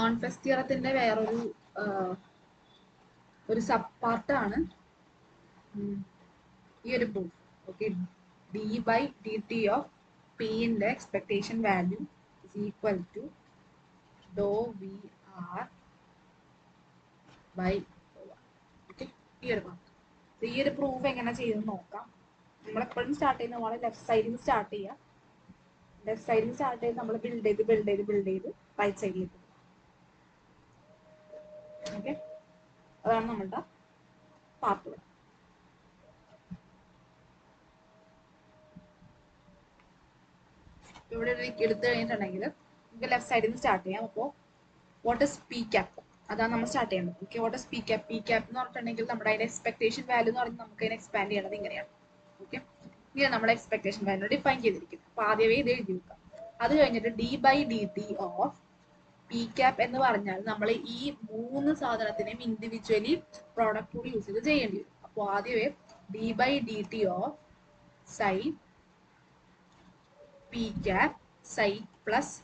ആൺഫെസ്റ്റ് തിയറത്തിന്റെ വേറൊരു ഒരു സബ് പാർട്ടാണ് ഈ ഒരു proof. Okay, D by D T of പിന്റെ expectation value is equal to ഡോ വി ആർ ബൈ. ഓക്കെ, ഈ ഒരു പാർട്ട്. ഈ ഒരു പ്രൂഫ് എങ്ങനെ ചെയ്തെന്ന് നോക്കാം. നമ്മളെപ്പോഴും സ്റ്റാർട്ട് ചെയ്യുന്ന പോലെ ലെഫ്റ്റ് സൈഡിൽ നിന്ന് സ്റ്റാർട്ട് ചെയ്യുക. ലെഫ്റ്റ് സൈഡിൽ നിന്ന് സ്റ്റാർട്ട് ചെയ്ത് നമ്മൾ ബിൽഡ് ചെയ്ത് റൈറ്റ് സൈഡിലേക്ക്. ഓക്കെ, അതാണ് നമ്മളുടെ പാർട്ട്. ഇവിടെ എടുത്തു കഴിഞ്ഞിട്ടുണ്ടെങ്കിൽ നമുക്ക് ലെഫ്റ്റ് സൈഡിൽ നിന്ന് സ്റ്റാർട്ട് ചെയ്യാം. അപ്പോൾ വാട്ട് ഇസ് പി ക്യാപ്പ്, അതാണ് നമ്മൾ സ്റ്റാർട്ട് ചെയ്യുന്നത്. Okay, what is P cap? P cap എന്ന് പറഞ്ഞിട്ടുണ്ടെങ്കിൽ നമ്മുടെ അതിന്റെ എക്സ്പെക്ടേഷൻ വാല്യൂ എന്ന് പറഞ്ഞാൽ നമുക്ക് അതിനെ എക്സ്പാൻഡ് ചെയ്യണത് ഇങ്ങനെയാണ്. ഓക്കെ, ഇങ്ങനെ നമ്മുടെ എക്സ്പെക്ടേഷൻ വാല്യൂ ഡിഫൈൻ ചെയ്തിരിക്കുന്നത്. അപ്പൊ ആദ്യമേ ഇത് എഴുതി വെക്കാം. അത് കഴിഞ്ഞിട്ട് D by D T of P cap എന്ന് പറഞ്ഞാൽ നമ്മൾ ഈ മൂന്ന് സാധനത്തിനെയും ഇൻഡിവിജ്വലി പ്രോഡക്റ്റ് കൂടി യൂസ് ചെയ്ത് ചെയ്യേണ്ടി വരും. അപ്പോൾ ആദ്യമേ D by D T of psi P cap psi plus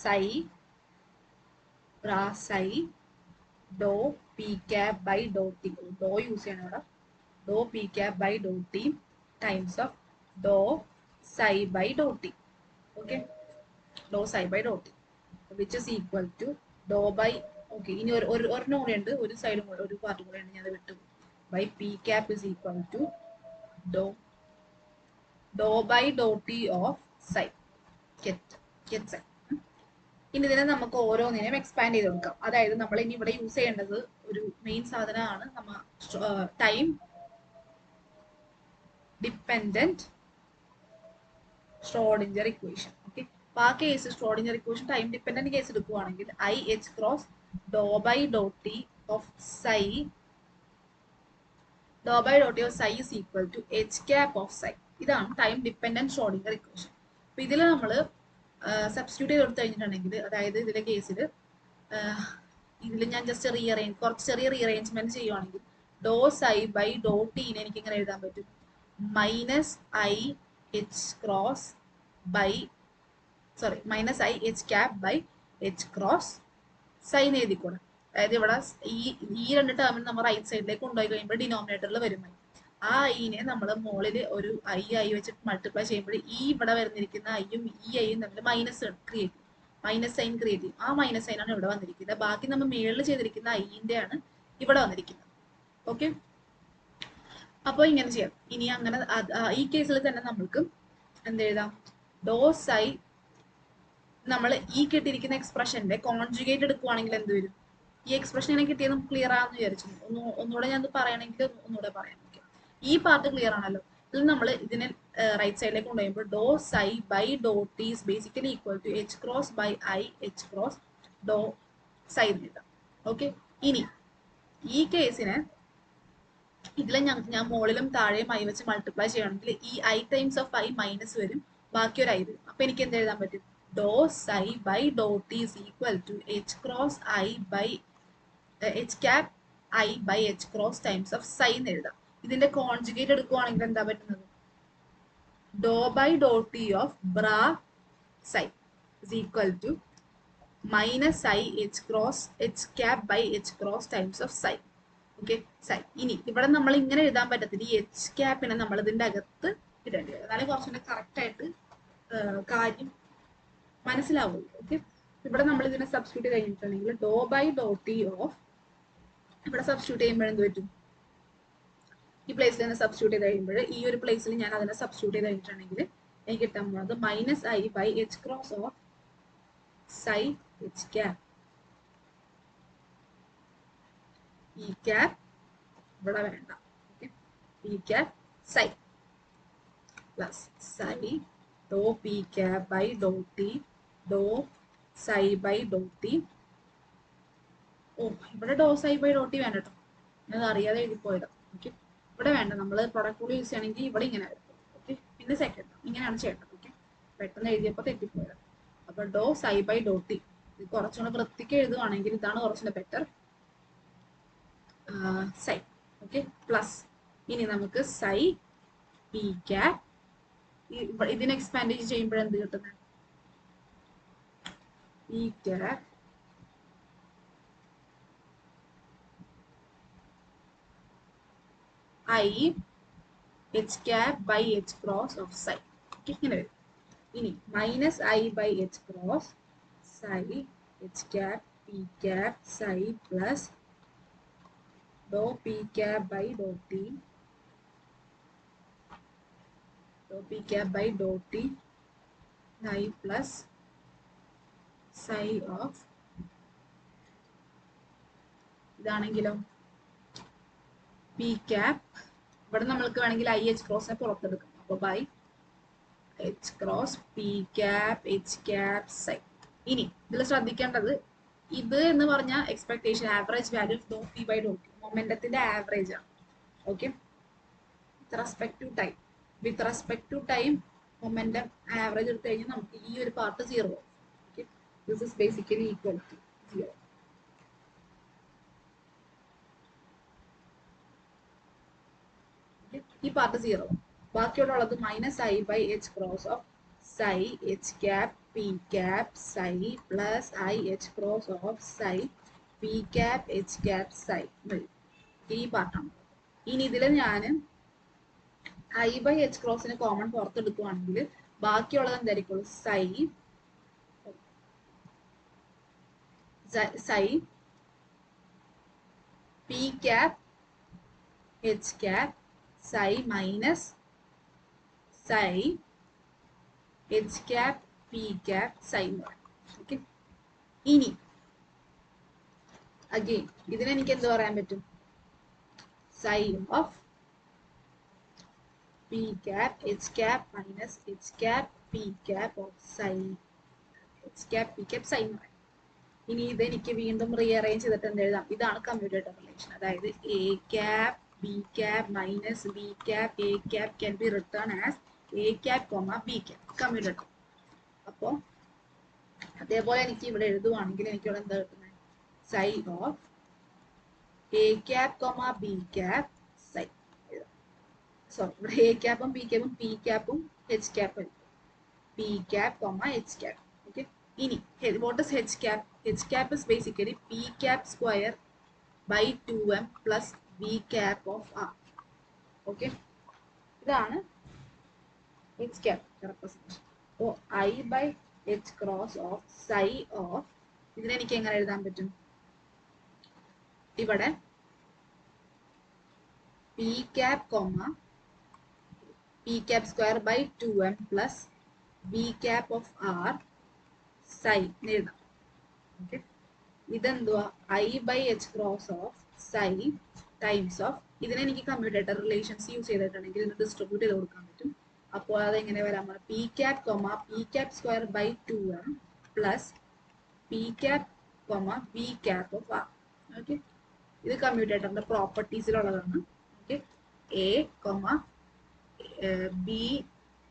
psi psi Dr P cap by Dr T. ഡോ യൂസ് ചെയ്യണം ഇവിടെ. ഡോ P cap by Dr T times of ഡോ psi by Dr T. Okay, ഡോ psi by Dr T which is equal to ഡോ by. Okay, ഇനി ഒരെണ്ണം കൂടെ ഉണ്ട്, ഒരു സൈഡും കൂടെ, ഒരു പാർട്ടും കൂടെ ഉണ്ട്, ഞാൻ വിട്ടു. By P cap is equal to ഡോ by Dr T of psi get psi. ഇനി ഇതിനെ നമുക്ക് ഓരോന്നിനെയും എക്സ്പാൻഡ് ചെയ്ത് കൊടുക്കാം. അതായത് നമ്മൾ ഇനി ഇവിടെ യൂസ് ചെയ്യേണ്ടത് ഒരു മെയിൻ സാധനമാണ്, നമ്മൾ time dependent Schrodinger equation. Okay, അപ്പൊ ആ case Schrodinger equation time dependent case എടുക്കുവാണെങ്കിൽ I H cross Dr by Dr T of psi is equal to H cap of psi. ഇതാണ് ടൈം ഡിപ്പെൻഡന്റ് ഷ്രോഡിഞ്ചർ ഇക്വേഷൻ. അപ്പൊ ഇതിൽ നമ്മൾ substitute ചെയ്ത് കൊടുത്തു കഴിഞ്ഞിട്ടുണ്ടെങ്കിൽ, അതായത് ഇതിലെ കേസിൽ ഇതിൽ ഞാൻ ജസ്റ്റ് കുറച്ച് ചെറിയ റീഅറേഞ്ച്മെന്റ് ചെയ്യുവാണെങ്കിൽ ഡോ സൈ ബൈ ഡോ ടീനെ എനിക്ക് ഇങ്ങനെ എഴുതാൻ പറ്റും. Minus I H cross by minus I H cap by H cross sign എഴുതിക്കോണം. അതായത് ഇവിടെ ഈ രണ്ട് ടേമിൽ നമ്മൾ റൈറ്റ് സൈഡിലേക്ക് കൊണ്ടുപോയി കഴിയുമ്പോൾ ഡിനോമിനേറ്ററിൽ വരുമായി. ആ ഐനെ നമ്മൾ മുകളിൽ ഒരു ഐ വെച്ചിട്ട് മൾട്ടിപ്ലൈ ചെയ്യുമ്പോൾ ഈ ഇവിടെ വരുന്നിരിക്കുന്ന ഐയും ഈ ഐയും തമ്മിൽ മൈനസ് സൈൻ ക്രിയേറ്റ് ചെയ്യും. ആ മൈനസ് സൈനാണ് ഇവിടെ വന്നിരിക്കുന്നത്. ബാക്കി നമ്മൾ മേളിൽ ചെയ്തിരിക്കുന്ന ഐന്റെ ആണ് ഇവിടെ വന്നിരിക്കുന്നത്. ഓക്കെ, അപ്പൊ ഇങ്ങനെ ചെയ്യാം. ഇനി അങ്ങനെ ഈ കേസിൽ തന്നെ നമ്മൾക്ക് എന്ത് എഴുതാം? ഡോ സൈ നമ്മൾ ഈ കിട്ടിയിരിക്കുന്ന എക്സ്പ്രഷന്റെ കോൺജുഗേറ്റ് എടുക്കുവാണെങ്കിൽ എന്ത് വരും? ഈ എക്സ്പ്രഷൻ എന്നെ കിട്ടിയത് നമുക്ക് ക്ലിയർ ആണെന്ന് വിചാരിച്ചു. ഒന്നുകൂടെ ഞാൻ പറയണമെങ്കിൽ ഒന്നുകൂടെ പറയാം. ഓക്കെ, ഈ പാർട്ട് ക്ലിയർ ആണല്ലോ. ഇതിൽ നമ്മൾ ഇതിനെ റൈറ്റ് സൈഡിലേക്ക് കൊണ്ടുപോകുമ്പോൾ dow psi by Dr T is basically equal to H cross by I H cross dow psi എഴുതാം. ഓക്കെ, ഇനി ഈ കേസിന് ഇതിൽ ഞാൻ മുകളിലും താഴെയും ഐ വെച്ച് മൾട്ടിപ്ലൈ ചെയ്യണമെങ്കിൽ ഈ I times of I minus വരും, ബാക്കി ഒരു ഐ വരും. അപ്പൊ എനിക്ക് എന്ത് എഴുതാൻ പറ്റും? Dow psi by Dr T is equal to H cross I by H cap I by H cross times of psi എന്ന് എഴുതാം. ഇതിന്റെ കോൺജുഗേറ്റ് എടുക്കുവാണെങ്കിൽ എന്താ പറ്റുന്നത്? Dow by Dr T of bra psi is equal to minus I H cross H cap by H cross times of psi. Okay, psi. ഇനി ഇവിടെ നമ്മൾ ഇങ്ങനെ എഴുതാൻ പറ്റത്തില്ല. ഈ എച്ച് ക്യാപ്പിനെ നമ്മൾ ഇതിന്റെ അകത്ത് ഇടേണ്ടി വരും. എന്നാലും കുറച്ചുകൂടെ കറക്റ്റ് ആയിട്ട് കാര്യം മനസ്സിലാവുള്ളൂ. ഓക്കെ, ഇവിടെ നമ്മൾ ഇതിനെ സബ്സ്റ്റിറ്റ്യൂട്ട് കഴിഞ്ഞിട്ടുണ്ടെങ്കിൽ ഡോ ബൈ ഡോ ടി ഓഫ് ഇവിടെ സബ്സ്റ്റിറ്റ്യൂട്ട് ചെയ്യുമ്പോൾ എന്ത് പറ്റും? ഈ പ്ലേസിൽ തന്നെ സബ്സ്റ്റിറ്റ്യൂട്ട് ചെയ്ത് കഴിയുമ്പോൾ ഈ ഒരു പ്ലേസിൽ ഞാൻ അതിനെ സബ്സ്റ്റിറ്റ്യൂട്ട് ചെയ്ത് കഴിഞ്ഞിട്ടുണ്ടെങ്കിൽ എനിക്ക് കിട്ടാൻ പോകുന്നത് minus I by H cross of psi H cap E cap ഇവിടെ വേണ്ട. Okay, P cap psi plus psi Dr P cap by Dr T dow psi by Dr T. ഓ, ഇവിടെ dow psi by Dr T വേണ്ട കേട്ടോ, ഞാൻ അറിയാതെ എഴുതിപ്പോയതാ. Okay, ഇവിടെ വേണ്ട. നമ്മൾ പ്രൊഡക്റ്റ് കൂടി യൂസ് ചെയ്യണമെങ്കിൽ ഇവിടെ ഇങ്ങനെ വരും. ഓക്കെ, പിന്നെ സെക്കൻഡ് ഇങ്ങനെയാണ് ചെയ്യേണ്ടത്. ഓക്കെ, പെട്ടെന്ന് എഴുതിയപ്പോൾ തെറ്റിപ്പോയത്. അപ്പൊ ഡോ സൈ ബൈ ഡോ ടി ഇത് കുറച്ചുകൂടെ വൃത്തിക്ക് എഴുതുവാണെങ്കിൽ ഇതാണ് കുറച്ചുകൂടെ ബെറ്റർ. സൈ. ഓക്കെ, പ്ലസ് ഇനി നമുക്ക് സൈ പി ക്യാപ് ഇതിനെ എക്സ്പാൻഡ് ചെയ്യുമ്പോൾ എന്ത് കിട്ടുന്നത്? P cap I H cap by H cross of psi. ഇങ്ങനെ വരും. ഇനി minus I by H cross psi H cap P cap psi plus dow P cap by Dr T p cap by dot t I plus psi of ഇതാണെങ്കിലോ p cap ഇവിടെ നമ്മൾക്ക് വേണമെങ്കിൽ I H ക്രോസിനെ പുറത്തെടുക്കാം. അപ്പോൾ by H cross P cap H cap psi. ഇനി ഇതിൽ ശ്രദ്ധിക്കേണ്ടത് ഇത് എന്ന് പറഞ്ഞാൽ expectation average value of dow P by Dr T മൊമെന്റത്തിന്റെ ആവറേജ് ആണ്. Okay, with respect to time. With respect to time momentum average എടുത്തു കഴിഞ്ഞാൽ നമുക്ക് ഈ ഒരു part 0. Okay, this is basically equal to 0. ഈ പാർട്ട് 0. ബാക്കിയുള്ളത് minus I by H cross of psi H cap P cap psi plus I H cross of psi P cap H cap psi വരും. ഈ പാർട്ടാണ്. ഇനി ഇതിൽ ഞാൻ I by H ക്രോസിന് common പുറത്തെടുക്കുകയാണെങ്കിൽ ബാക്കിയുള്ളത് എന്തായിരിക്കും? Psi P cap H cap psi minus psi H cap P cap psi എന്ന് പറയും. ഓക്കെ, ഇനി അഗെയിൻ ഇതിനെ എനിക്ക് എന്ത് പറയാൻ പറ്റും? Psi of P cap H cap minus H cap P cap of psi H cap P cap psi എന്ന് പറയും. ഇനി ഇത് എനിക്ക് വീണ്ടും റീഅറേഞ്ച് ചെയ്തിട്ട് എന്ത് എഴുതാം? ഇതാണ് കമ്മ്യൂട്ടേറ്റർ റിലേഷൻ. അതായത് A cap B cap minus B cap A cap can be written as A cap comma B cap commutator. അപ്പോൾ അതേപോലെ എനിക്ക് ഇവിടെ എഴുതുവാണെങ്കിൽ എനിക്ക് ഇവിടെ എന്താ കിട്ടുന്നത്? Psi of A cap comma B cap psi. Sorry, ഇവിടെ എ ക്യാപ്പും ബി ക്യാപ്പും പി ക്യാപ്പും എച്ച് ക്യാപ്പും P cap comma H cap. Okay, ഇനി what is h cap? H cap is basically p cap square by 2m plus v cap of r. Okay, ഇതാണ് h cap representation. അപ്പോൾ I by h cross of psi of ഇതിനെ എനിക്ക് എങ്ങനെ എഴുതാൻ പറ്റും? ഇവിടെ p cap comma p cap square by 2m plus v cap of r psi എഴുതാം. Okay, ഇതെന്തുവാ? I by H cross of psi times of ഇതിനെ എനിക്ക് കമ്മ്യൂട്ടേറ്റർ റിലേഷൻസ് യൂസ് ചെയ്തിട്ടുണ്ടെങ്കിൽ ഇതിന് ഡിസ്ട്രിബ്യൂട്ട് ചെയ്ത് കൊടുക്കാൻ പറ്റും. അപ്പോൾ അതെങ്ങനെ വരാൻ? P cap comma P cap square by 2m plus P cap comma V cap of R. Okay, ഇത് കമ്മ്യൂട്ടേറ്ററിന്റെ പ്രോപ്പർട്ടീസിലുള്ളതാണ്. Okay, A comma B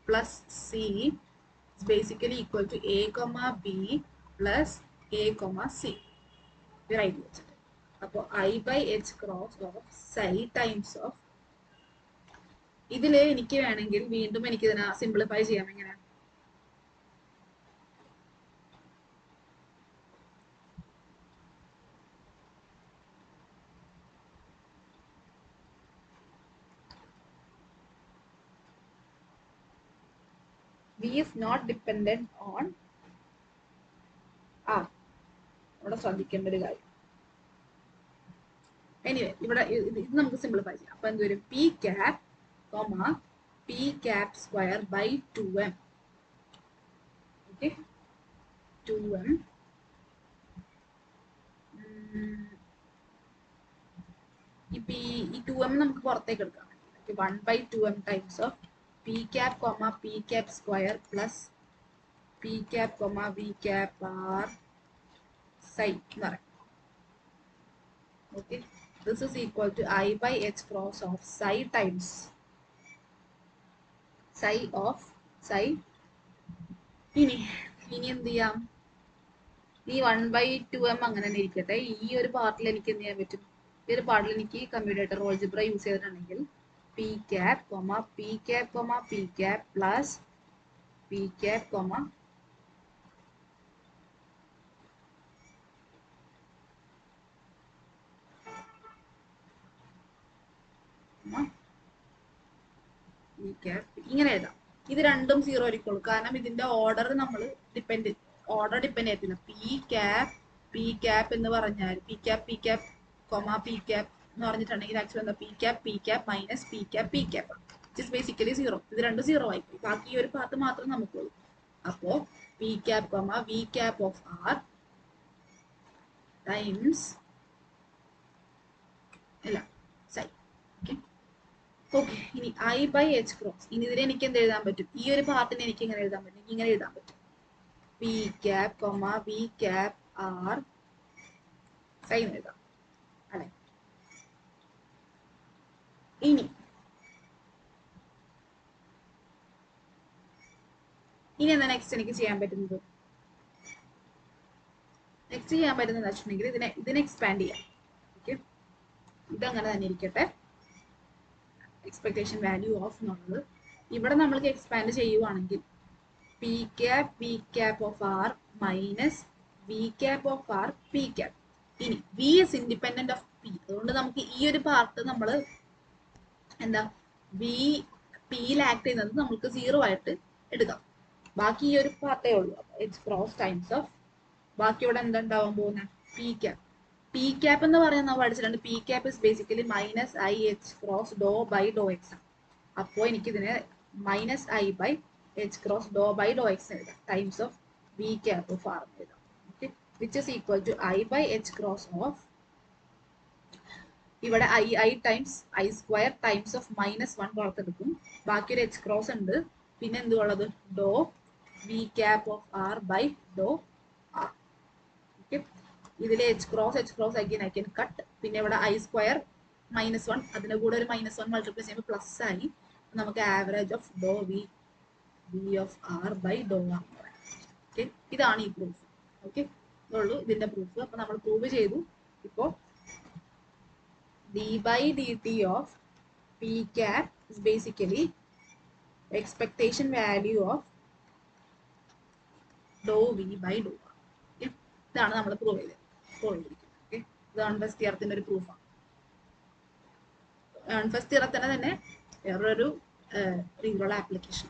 plus C basically equal to A comma B plus A comma C. Right വെച്ചിട്ട് അപ്പോൾ I by H cross of psi times of ഇതില് എനിക്ക് വേണമെങ്കിൽ വീണ്ടും എനിക്ക് ഇതിനെ സിംപ്ലിഫൈ ചെയ്യാം. എങ്ങനെ? V is not dependent on R. ഇവിടെ ശ്രദ്ധിക്കേണ്ട ഒരു കാര്യം. എനിവേ ഇവിടെ ഇത് നമുക്ക് സിംപ്ലിഫൈ ചെയ്യാം. അപ്പൊ എന്ത് വരും? P cap comma P cap square by 2m. Okay, 2m ഈ 2m നമുക്ക് പുറത്തേക്ക് എടുക്കാം. 1 by 2m times of P cap comma P cap square plus P cap comma V cap R psi എന്ന് പറയും. Okay, this is equal to I by h cross of psi times psi of psi. ഇനി എന്ത് ചെയ്യാം? ഈ 1 by 2m അങ്ങനെ തന്നെ ഇരിക്കട്ടെ. ഈ ഒരു പാർട്ടിൽ എനിക്ക് എന്ത് ചെയ്യാൻ പറ്റും? ഈ ഒരു പാർട്ടിൽ എനിക്ക് കമ്മ്യൂട്ടേറ്റർ ഓൾജിബ്ര യൂസ് ചെയ്തിട്ടുണ്ടെങ്കിൽ P cap comma P cap comma P cap plus P cap comma V cap ഇങ്ങനെ എഴുതാം. ഇത് രണ്ടും 0 ആയിരിക്കുള്ളൂ, കാരണം ഇതിന്റെ ഓർഡർ നമ്മൾ ഡിപ്പെൻഡ് ചെയ്യത്തില്ല. പി ക്യാപ് എന്ന് പറഞ്ഞാൽ പി ക്യാപ് പി ക്യാപ് എന്ന് പറഞ്ഞിട്ടുണ്ടെങ്കിൽ ആക്ച്വലി എന്താ P cap minus P cap it basically 0. ഇത് രണ്ടും 0 ആയിപ്പോയി. ബാക്കി ഈ ഒരു പാർട്ട് മാത്രം നമുക്കുള്ളൂ. അപ്പോ P cap V cap of R times അല്ല സൈ. ഓക്കെ, ഇനി ഐ ബൈ എച്ച് ക്രോസ്. ഇനി ഇതിനെ എനിക്ക് എന്ത് എഴുതാൻ പറ്റും? ഈ ഒരു പാർട്ടിനെ എനിക്ക് ഇങ്ങനെ എഴുതാൻ പറ്റും. ഇങ്ങനെ എഴുതാൻ പറ്റും. P cap V cap R sign എഴുതാം അല്ലെ. ഇനി എന്താ നെക്സ്റ്റ് എനിക്ക് ചെയ്യാൻ പറ്റുന്നത്? നെക്സ്റ്റ് ചെയ്യാൻ പറ്റുന്നത് വെച്ചിട്ടുണ്ടെങ്കിൽ ഇതിനെ എക്സ്പാൻഡ് ചെയ്യാം. ഓക്കെ, ഇതങ്ങനെ തന്നെ ഇരിക്കട്ടെ. എക്സ്പെക്ടേഷൻ വാല്യൂ ഓഫ് എന്നുള്ളത് ഇവിടെ നമ്മൾക്ക് എക്സ്പാൻഡ് ചെയ്യുവാണെങ്കിൽ P cap of R minus V cap of R P cap. ഇനി V is independent of P, അതുകൊണ്ട് നമുക്ക് ഈ ഒരു പാർട്ട് നമ്മൾ എന്താ പിയിൽ ആക്ട് ചെയ്യുന്നത് നമുക്ക് 0 ആയിട്ട് എടുക്കാം. ബാക്കി ഈ ഒരു പാർട്ടേ ഉള്ളൂ. എച്ച് ക്രോസ് ടൈംസ് ഓഫ് ബാക്കി ഇവിടെ എന്താ ഉണ്ടാവാൻ പോകുന്നത്? പി ക്യാപ് എന്ന് പറയുന്നത് നമ്മൾ പഠിച്ചിട്ടുണ്ട്. P cap is basically minus I H cross Dr by dow X. അപ്പോൾ എനിക്കിതിനെ minus I by H cross Dr by dow X എഴുതാം times of V cap of R എഴുതാം. Okay, which is equal to I by H cross of ഇവിടെ I times I square times of -1 പുറത്തെടുക്കും. ബാക്കി ഒരു H cross ഉണ്ട്. പിന്നെ എന്തുള്ളത്? Dow V cap of R by Dr R. Okay, ഇതിലെ H cross again cut. പിന്നെ ഇവിടെ ഐ സ്ക്വയർ -1, അതിന്റെ കൂടെ ഒരു -1 മൾട്ടിപ്ലൈ ചെയ്യുമ്പോൾ പ്ലസ് ആയി. നമുക്ക് ആവറേജ് ഓഫ് ഡോ V of R by Dr R. Okay, ഇതാണ് ഈ പ്രൂഫ്. ഓക്കെ, ഇതുള്ളൂ ഇതിന്റെ പ്രൂഫ്. അപ്പൊ നമ്മൾ പ്രൂവ് ചെയ്തു. ഇപ്പോ d by dt of p cap is basically expectation value of dou v by dou r. Okay, ഇതാണ് നമ്മൾ പ്രൂവ് ചെയ്തിരിക്കുന്നത്. ഓക്കെ, ഇത് ഏൺഫസ്റ്റ് തിയറത്തിന്റെ ഒരു പ്രൂഫാണ്. ഏൺഫസ്റ്റ് തിയറത്തിന്റെ തന്നെ വേറൊരു രീതിയിലുള്ള ആപ്ലിക്കേഷൻ.